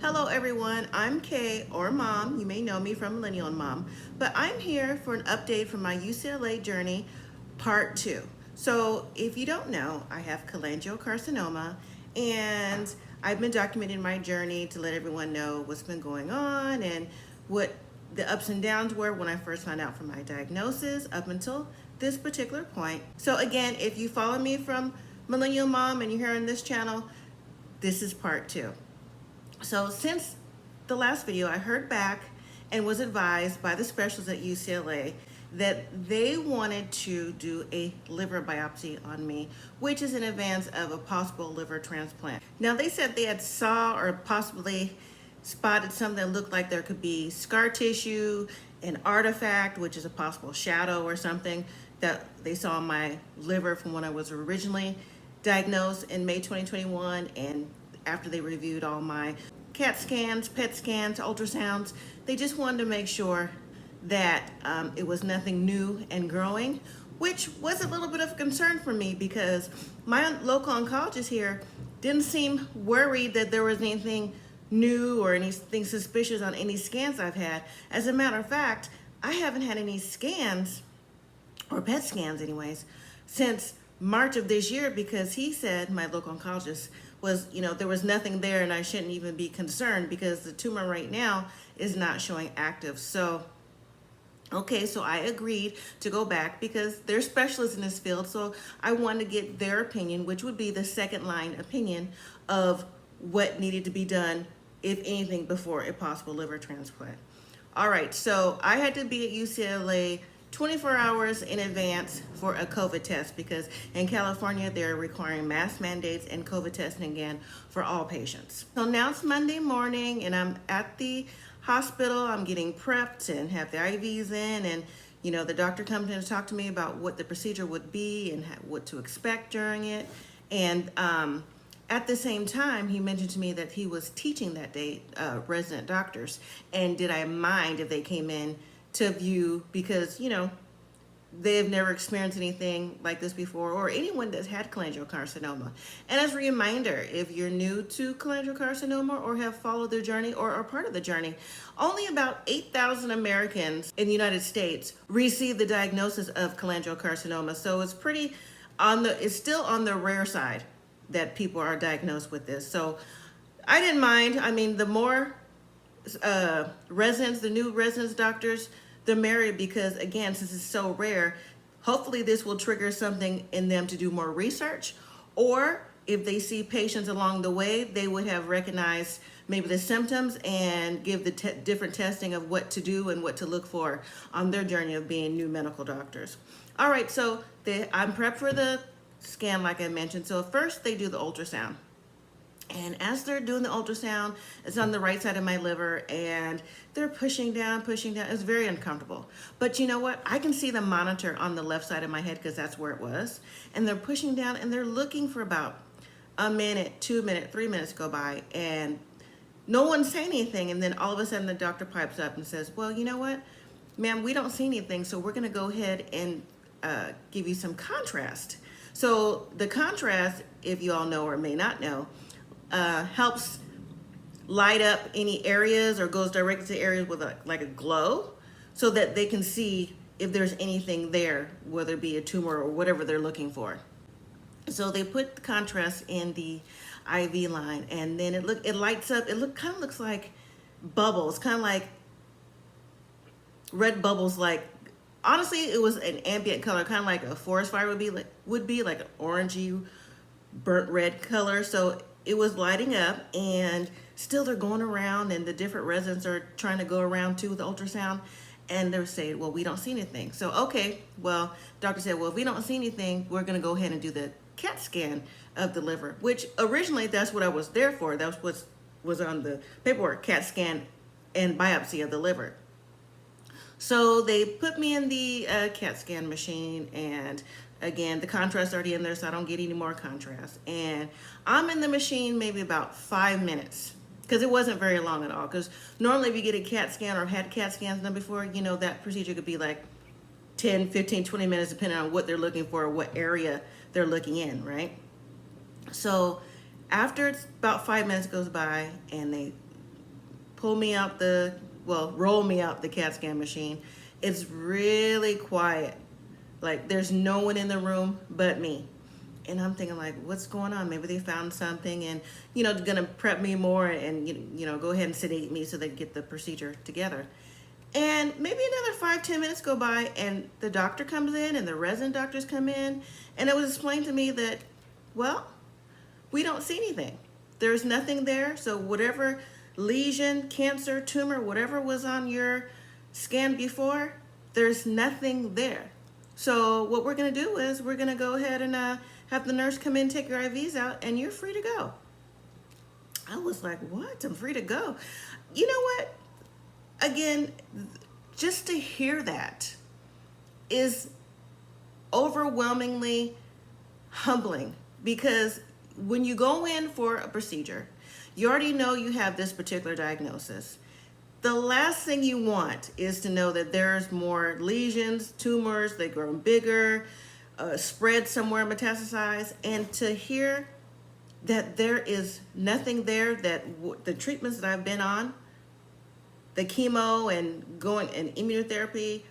Hello everyone, I'm Kay, or Mom. You may know me from Millennial and Mom, but I'm here for an update from my UCLA journey, part 2. So if you don't know, I have cholangiocarcinoma, and I've been documenting my journey to let everyone know what's been going on and what the ups and downs were when I first found out from my diagnosis up until this particular point. So again, if you follow me from Millennial Mom and you're here on this channel, this is part 2. So since the last video, I heard back and was advised by the specialists at UCLA that they wanted to do a liver biopsy on me, which is in advance of a possible liver transplant. Now they said they had saw or possibly spotted something that looked like there could be scar tissue, an artifact, which is a possible shadow or something that they saw in my liver from when I was originally diagnosed in May 2021, and after they reviewed all my CAT scans, PET scans, ultrasounds, they just wanted to make sure that it was nothing new and growing, which was a little bit of a concern for me because my local oncologist here didn't seem worried that there was anything new or anything suspicious on any scans I've had. As a matter of fact, I haven't had any scans, or PET scans anyways, since March of this year, because he said, my local oncologist, was, there was nothing there and I shouldn't even be concerned because the tumor right now is not showing active. So, okay, so I agreed to go back because they're specialists in this field. So I wanted to get their opinion, which would be the second line opinion of what needed to be done, if anything, before a possible liver transplant. All right, so I had to be at UCLA 24 hours in advance for a COVID test because in California, they're requiring mask mandates and COVID testing again for all patients. So now it's Monday morning and I'm at the hospital. I'm getting prepped and have the IVs in, and the doctor comes in to talk to me about what the procedure would be and what to expect during it. And at the same time, he mentioned to me that he was teaching that day resident doctors, and did I mind if they came in to view, because they've never experienced anything like this before, or anyone that's had cholangiocarcinoma. And as a reminder, if you're new to cholangiocarcinoma or have followed their journey or are part of the journey, only about 8,000 Americans in the United States receive the diagnosis of cholangiocarcinoma. So it's it's still on the rare side that people are diagnosed with this. So I didn't mind. I mean, the more the new residents doctors, the merrier, because again, since it's so rare, hopefully this will trigger something in them to do more research, or if they see patients along the way, they would have recognized maybe the symptoms and give the different testing of what to do and what to look for on their journey of being new medical doctors. All right, so I'm prepped for the scan like I mentioned. So first they do the ultrasound. And as they're doing the ultrasound, it's on the right side of my liver, and they're pushing down. It's very uncomfortable. But you know what? I can see the monitor on the left side of my head because that's where it was. And they're pushing down and they're looking for about a minute, 2 minutes, 3 minutes go by, and no one's saying anything. And then all of a sudden the doctor pipes up and says, well, you know what, ma'am, we don't see anything, so we're going to go ahead and give you some contrast. So the contrast, if you all know or may not know, helps light up any areas or goes directly to areas with like a glow, so that they can see if there's anything there, whether it be a tumor or whatever they're looking for. So they put the contrast in the IV line, and then it lights up. It kind of looks like bubbles, kind of like red bubbles. Like, honestly, it was an ambient color, kind of like a forest fire would be like an orangey, burnt red color. So it was lighting up, and still they're going around, and the different residents are trying to go around too with the ultrasound, and they're saying, well, we don't see anything. So, okay, well, doctor said, well, if we don't see anything, we're going to go ahead and do the CAT scan of the liver, which originally that's what I was there for. That's what was on the paperwork, CAT scan and biopsy of the liver. So they put me in the CAT scan machine, and again, the contrast already in there, so I don't get any more contrast. And I'm in the machine maybe about 5 minutes, because it wasn't very long at all. Because normally if you get a CAT scan or had CAT scans done before, that procedure could be like 10, 15, 20 minutes, depending on what they're looking for or what area they're looking in, right? So after about 5 minutes goes by, and they roll me out the CAT scan machine, it's really quiet. Like there's no one in the room but me. And I'm thinking like, what's going on? Maybe they found something and, gonna prep me more and, go ahead and sedate me so they can get the procedure together. And maybe another 5-10 minutes go by and the doctor comes in and the resident doctors come in. And it was explained to me that, well, we don't see anything. There's nothing there. So whatever lesion, cancer, tumor, whatever was on your scan before, there's nothing there. So what we're going to do is we're going to go ahead and have the nurse come in, take your IVs out, and you're free to go. I was like, what? I'm free to go. You know what? Again, just to hear that is overwhelmingly humbling, because when you go in for a procedure, you already know you have this particular diagnosis. The last thing you want is to know that there's more lesions, tumors, they grow bigger, spread somewhere, metastasize, and to hear that there is nothing there, that the treatments that I've been on, the chemo and immunotherapy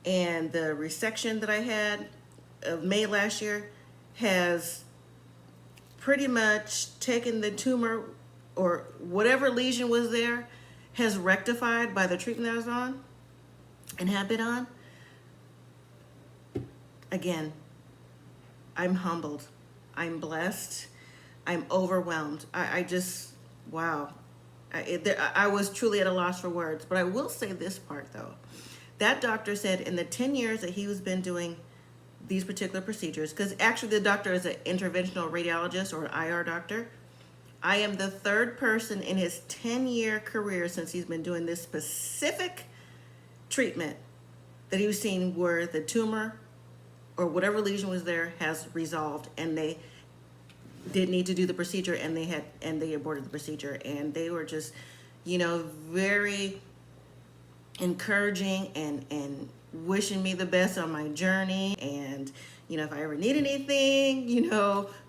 and the resection that I had of May last year has pretty much taken the tumor or whatever lesion was there, has rectified by the treatment I was on and have been on. Again, I'm humbled. I'm blessed. I'm overwhelmed. I just, wow. I was truly at a loss for words. But I will say this part though. That doctor said in the 10 years that he has been doing these particular procedures, because actually the doctor is an interventional radiologist or an IR doctor. I am the third person in his 10-year career since he's been doing this specific treatment that he was seeing where the tumor or whatever lesion was there has resolved, and they did need to do the procedure, and they aborted the procedure, and they were just, very encouraging and wishing me the best on my journey. And if I ever need anything,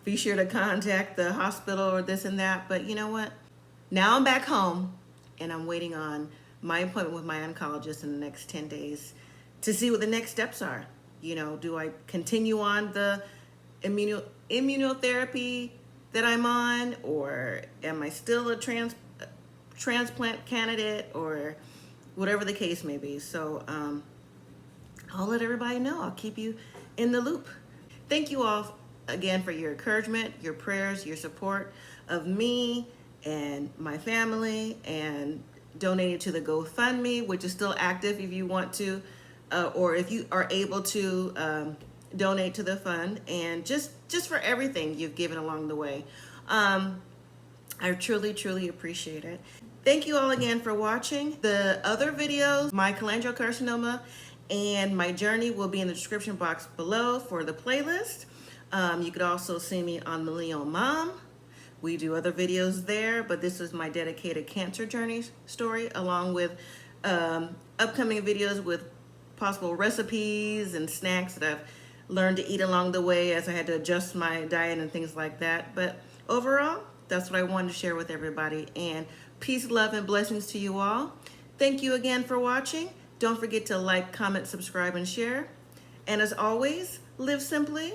be sure to contact the hospital or this and that. But you know what? Now I'm back home and I'm waiting on my appointment with my oncologist in the next 10 days to see what the next steps are. Do I continue on the immunotherapy that I'm on, or am I still a transplant candidate, or whatever the case may be. So I'll let everybody know. I'll keep you in the loop. Thank you all again for your encouragement, your prayers, your support of me and my family, and donating to the GoFund Me, which is still active if you want to, or if you are able to donate to the fund, and just for everything you've given along the way. I truly, truly appreciate it. Thank you all again for watching. The other videos, my cholangiocarcinoma and my journey, will be in the description box below for the playlist. You could also see me on Millennial Mom. We do other videos there, but this is my dedicated cancer journey story, along with upcoming videos with possible recipes and snacks that I've learned to eat along the way as I had to adjust my diet and things like that. But overall, that's what I wanted to share with everybody. And peace, love, and blessings to you all. Thank you again for watching. Don't forget to like, comment, subscribe, and share. And as always, live simply,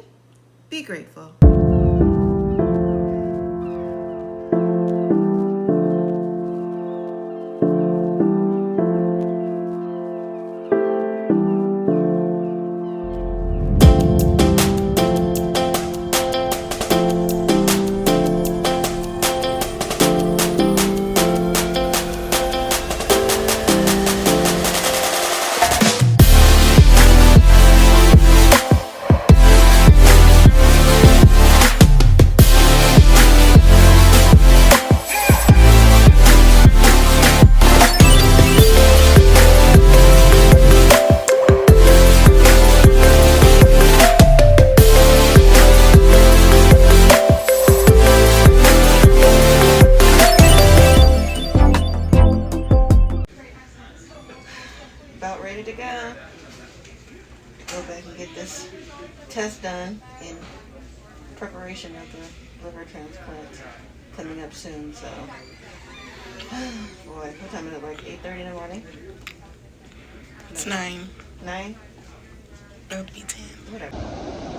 be grateful. About ready to go. Go back and get this test done in preparation of the liver transplant coming up soon. So, boy. What time is it? Like 8:30 in the morning? It's 9. 9? About to be 10. Whatever.